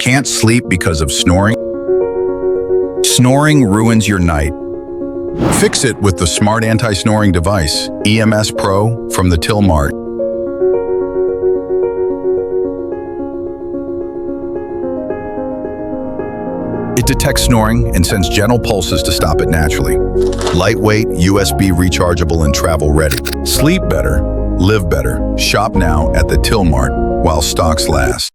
Can't sleep because of snoring? Snoring ruins your night. Fix it with the smart anti-snoring device, EMS Pro from the Tillmart. It detects snoring and sends gentle pulses to stop it naturally. Lightweight, USB rechargeable, and travel ready. Sleep better, live better. Shop now at the Tillmart while stocks last.